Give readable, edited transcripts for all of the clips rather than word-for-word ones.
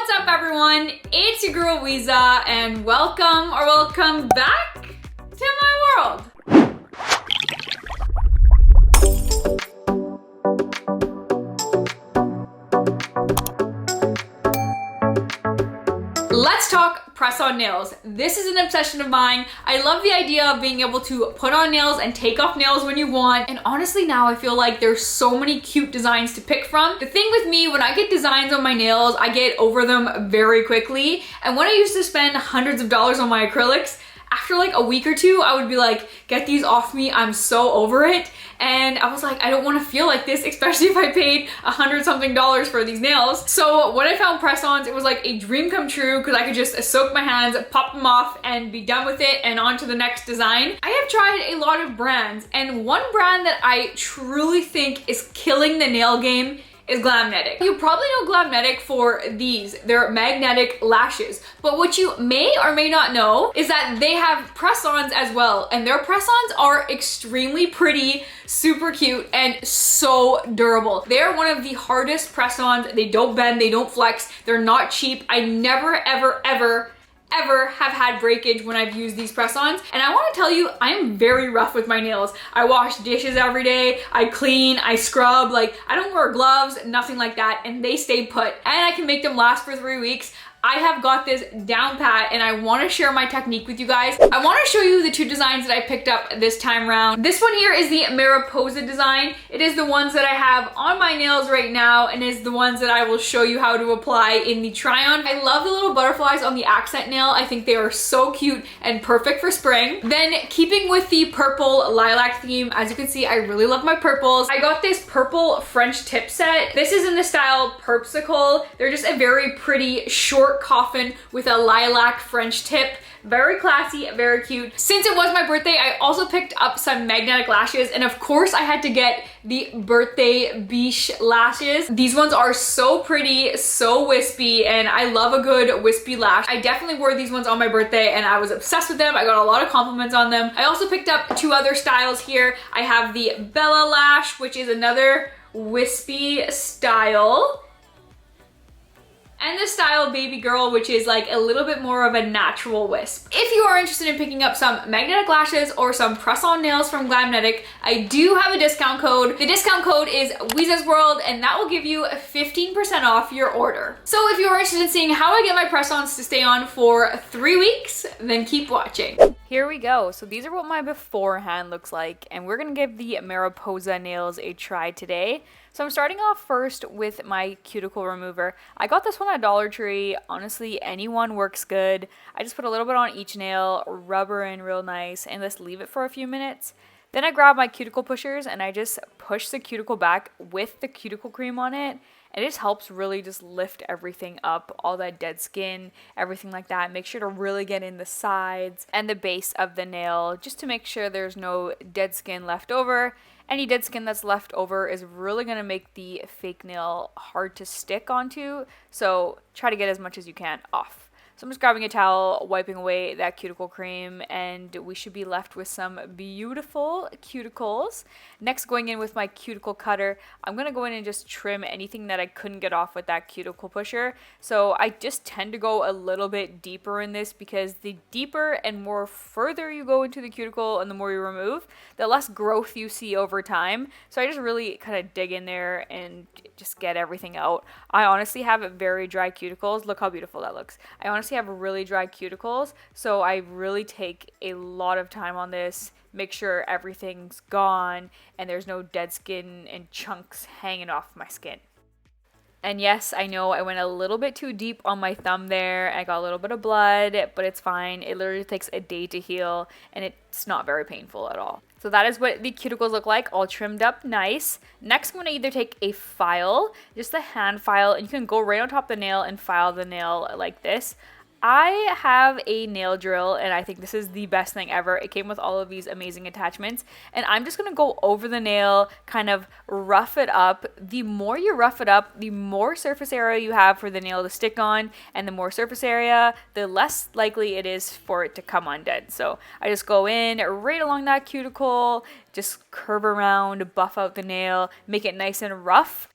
What's up everyone? It's your girl Weeza and welcome back to my world. Let's talk press-on nails. This is an obsession of mine. I love the idea of being able to put on nails and take off nails when you want. And honestly now I feel like there's so many cute designs to pick from. The thing with me, when I get designs on my nails, I get over them very quickly. And when I used to spend hundreds of dollars on my acrylics, after like a week or two, I would be like, get these off me, I'm so over it. And I was like, I don't want to feel like this, especially if I paid $100-something for these nails. So when I found press-ons, it was like a dream come true because I could just soak my hands, pop them off, and be done with it and on to the next design. I have tried a lot of brands, and one brand that I truly think is killing the nail game is Glamnetic. You probably know Glamnetic for these. They're magnetic lashes. But what you may or may not know is that they have press-ons as well. And their press-ons are extremely pretty, super cute, and so durable. They're one of the hardest press-ons. They don't bend, they don't flex, they're not cheap. I never, ever have had breakage when I've used these press-ons. And I want to tell you, I'm very rough with my nails. I wash dishes every day, I clean, I scrub, like I don't wear gloves, nothing like that, and they stay put. And I can make them last for 3 weeks. I have got this down pat and I want to share my technique with you guys. I want to show you the two designs that I picked up this time around. This one here is the Mariposa design. It is the ones that I have on my nails right now and is the ones that I will show you how to apply in the try-on. I love the little butterflies on the accent nail. I think they are so cute and perfect for spring. Then keeping with the purple lilac theme, as you can see, I really love my purples. I got this purple French tip set. This is in the style Perpsicle. They're just a very pretty short coffin with a lilac French tip. Very classy, very cute. Since it was my birthday, I also picked up some magnetic lashes, and of course I had to get the birthday biche lashes. These ones are so pretty, so wispy, and I love a good wispy lash. I definitely wore these ones on my birthday and I was obsessed with them. I got a lot of compliments on them. I also picked up two other styles here. I have the Bella lash, which is another wispy style, and the style Baby Girl, which is like a little bit more of a natural wisp. If you are interested in picking up some magnetic lashes or some press-on nails from Glamnetic, I do have a discount code. The discount code is Weeza's World, and that will give you 15% off your order. So if you are interested in seeing how I get my press-ons to stay on for 3 weeks, then keep watching. Here we go. So these are what my beforehand looks like, and we're gonna give the Mariposa nails a try today. So I'm starting off first with my cuticle remover. I got this one at Dollar Tree. Honestly, anyone works good. I just put a little bit on each nail, rub her in real nice, and just leave it for a few minutes. Then I grab my cuticle pushers and I just push the cuticle back with the cuticle cream on it. And it just helps really just lift everything up, all that dead skin, everything like that. Make sure to really get in the sides and the base of the nail just to make sure there's no dead skin left over. Any dead skin that's left over is really going to make the fake nail hard to stick onto, so try to get as much as you can off. So I'm just grabbing a towel, wiping away that cuticle cream, and we should be left with some beautiful cuticles. Next, going in with my cuticle cutter, I'm going to go in and just trim anything that I couldn't get off with that cuticle pusher. So I just tend to go a little bit deeper in this because the deeper and more further you go into the cuticle and the more you remove, the less growth you see over time. So I just really kind of dig in there and just get everything out. I honestly have very dry cuticles. Look how beautiful that looks. I honestly have really dry cuticles, so I really take a lot of time on this, make sure everything's gone and there's no dead skin and chunks hanging off my skin. And yes, I know I went a little bit too deep on my thumb there. I got a little bit of blood, but it's fine. It literally takes a day to heal and it's not very painful at all. So that is what the cuticles look like, all trimmed up nice. Next, I'm going to either take a file, just a hand file, and you can go right on top of the nail and file the nail like this. I have a nail drill and I think this is the best thing ever. It came with all of these amazing attachments and I'm just going to go over the nail, kind of rough it up. The more you rough it up, the more surface area you have for the nail to stick on, and the more surface area, the less likely it is for it to come undone. So I just go in right along that cuticle, just curve around, buff out the nail, make it nice and rough.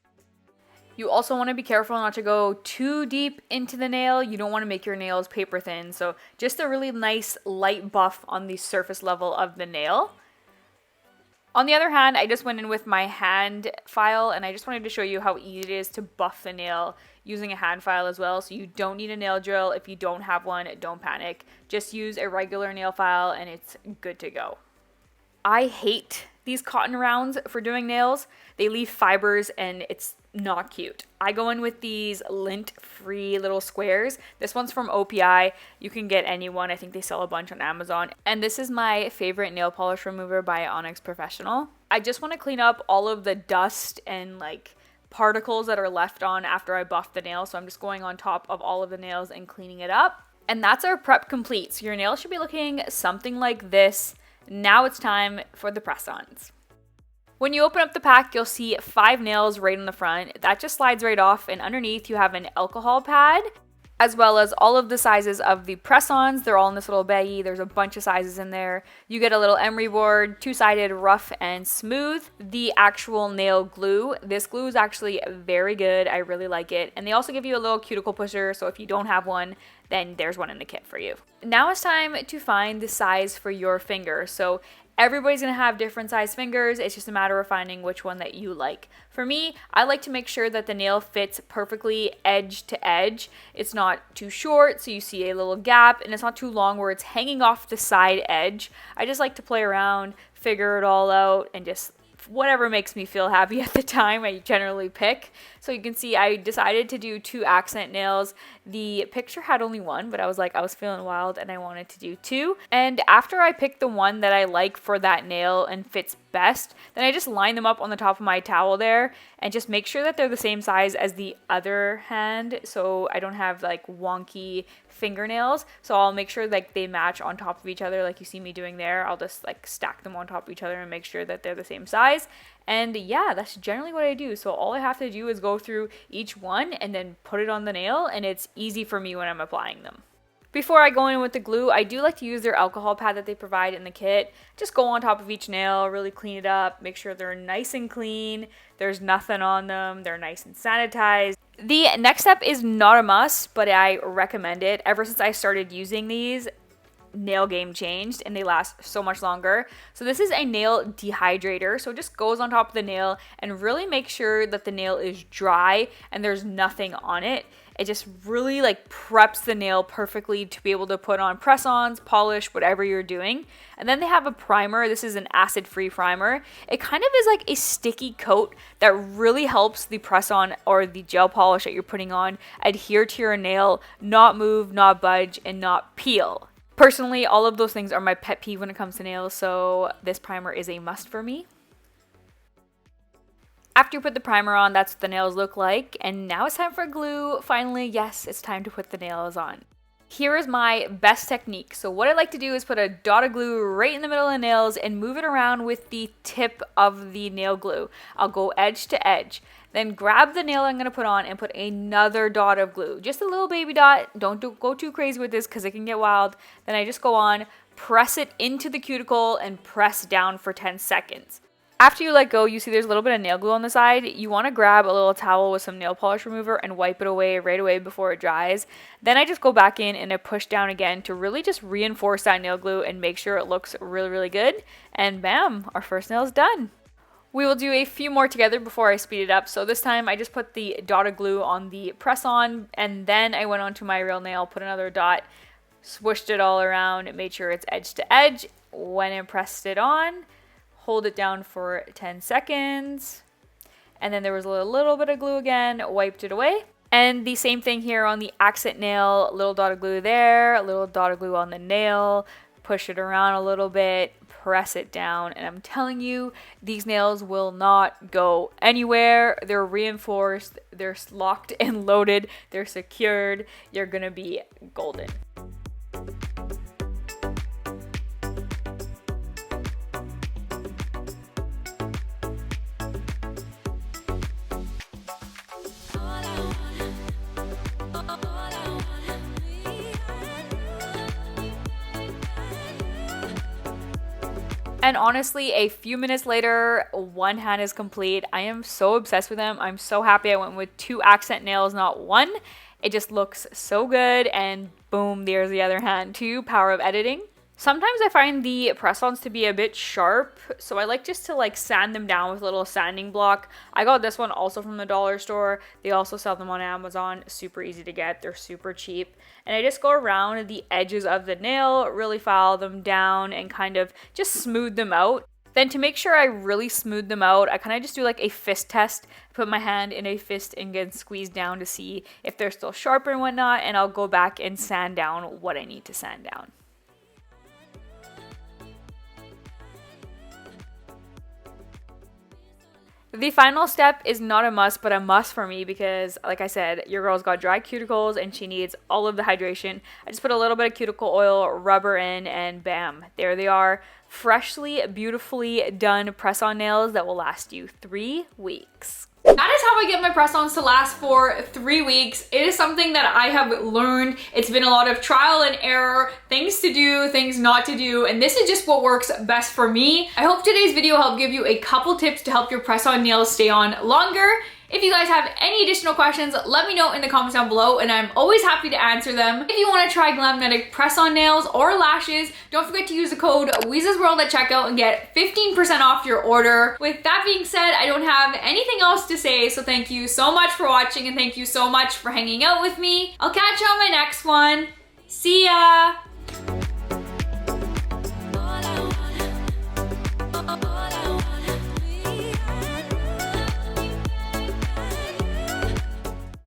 You also want to be careful not to go too deep into the nail. You don't want to make your nails paper thin. So just a really nice light buff on the surface level of the nail. On the other hand, I just went in with my hand file, and I just wanted to show you how easy it is to buff the nail using a hand file as well. So you don't need a nail drill. If you don't have one, don't panic. Just use a regular nail file and it's good to go. I hate these cotton rounds for doing nails. They leave fibers and it's not cute. I go in with these lint-free little squares. This one's from OPI. You can get any one. I think they sell a bunch on Amazon. And this is my favorite nail polish remover by Onyx Professional. I just want to clean up all of the dust and like particles that are left on after I buff the nail. So I'm just going on top of all of the nails and cleaning it up. And that's our prep complete. So your nail should be looking something like this. Now it's time for the press-ons. When you open up the pack, you'll see 5 nails right in the front. That just slides right off, and underneath you have an alcohol pad, as well as all of the sizes of the press-ons. They're all in this little baggie. There's a bunch of sizes in there. You get a little emery board, 2-sided, rough and smooth. The actual nail glue. This glue is actually very good. I really like it. And they also give you a little cuticle pusher, so if you don't have one, then there's one in the kit for you. Now it's time to find the size for your finger. So everybody's gonna have different size fingers. It's just a matter of finding which one that you like. For me, I like to make sure that the nail fits perfectly edge to edge. It's not too short, so you see a little gap, and it's not too long where it's hanging off the side edge. I just like to play around, figure it all out, and just whatever makes me feel happy at the time, I generally pick. So you can see I decided to do 2 accent nails. The picture had only 1, but I was feeling wild and I wanted to do 2. And after I picked the one that I like for that nail and fits best, then I just line them up on the top of my towel there and just make sure that they're the same size as the other hand, so I don't have like wonky fingernails. So I'll make sure like they match on top of each other like you see me doing there. I'll just like stack them on top of each other and make sure that they're the same size. And yeah, that's generally what I do. So all I have to do is go through each one and then put it on the nail, and it's easy for me when I'm applying them. Before I go in with the glue, I do like to use their alcohol pad that they provide in the kit. Just go on top of each nail, really clean it up, make sure they're nice and clean, there's nothing on them, they're nice and sanitized. The next step is not a must, but I recommend it. Ever since I started using these, nail game changed and they last so much longer. So this is a nail dehydrator, so it just goes on top of the nail and really make sure that the nail is dry and there's nothing on it. It just really like preps the nail perfectly to be able to put on press-ons, polish, whatever you're doing. And then they have a primer. This is an acid-free primer. It kind of is like a sticky coat that really helps the press-on or the gel polish that you're putting on adhere to your nail, not move, not budge, and not peel. Personally, all of those things are my pet peeve when it comes to nails, so this primer is a must for me. After you put the primer on, that's what the nails look like. And now it's time for glue. Finally, yes, it's time to put the nails on. Here is my best technique. So what I like to do is put a dot of glue right in the middle of the nails and move it around with the tip of the nail glue. I'll go edge to edge. Then grab the nail I'm going to put on and put another dot of glue. Just a little baby dot. Don't go too crazy with this because it can get wild. Then I just go on, press it into the cuticle and press down for 10 seconds. After you let go, you see there's a little bit of nail glue on the side. You want to grab a little towel with some nail polish remover and wipe it away right away before it dries. Then I just go back in and I push down again to really just reinforce that nail glue and make sure it looks really, really good. And bam, our first nail is done. We will do a few more together before I speed it up. So this time I just put the dot of glue on the press-on, and then I went onto my real nail, put another dot, swished it all around, made sure it's edge to edge. When I pressed it on, hold it down for 10 seconds, and then there was a little bit of glue again, wiped it away. And the same thing here on the accent nail, a little dot of glue there, a little dot of glue on the nail, push it around a little bit, press it down, and I'm telling you, these nails will not go anywhere. They're reinforced, they're locked and loaded, they're secured. You're gonna be golden. And honestly, a few minutes later, one hand is complete. I am so obsessed with them. I'm so happy I went with 2 accent nails, not 1. It just looks so good, and boom, there's the other hand too. Power of editing. Sometimes I find the press-ons to be a bit sharp, so I like just to like sand them down with a little sanding block. I got this one also from the dollar store. They also sell them on Amazon. Super easy to get. They're super cheap. And I just go around the edges of the nail, really file them down and kind of just smooth them out. Then to make sure I really smooth them out, I kind of just do like a fist test. Put my hand in a fist and get squeezed down to see if they're still sharp and whatnot, and I'll go back and sand down what I need to sand down. The final step is not a must, but a must for me because, like I said, your girl's got dry cuticles and she needs all of the hydration. I just put a little bit of cuticle oil, rub her in, and bam, there they are. Freshly, beautifully done press-on nails that will last you 3 weeks. That is how I get my press-ons to last for 3 weeks. It is something that I have learned. It's been a lot of trial and error, things to do, things not to do, and this is just what works best for me. I hope today's video helped give you a couple tips to help your press-on nails stay on longer. If you guys have any additional questions, let me know in the comments down below and I'm always happy to answer them. If you want to try Glamnetic press-on nails or lashes, don't forget to use the code Weeza's World at checkout and get 15% off your order. With that being said, I don't have anything else to say, so thank you so much for watching and thank you so much for hanging out with me. I'll catch you on my next one. See ya!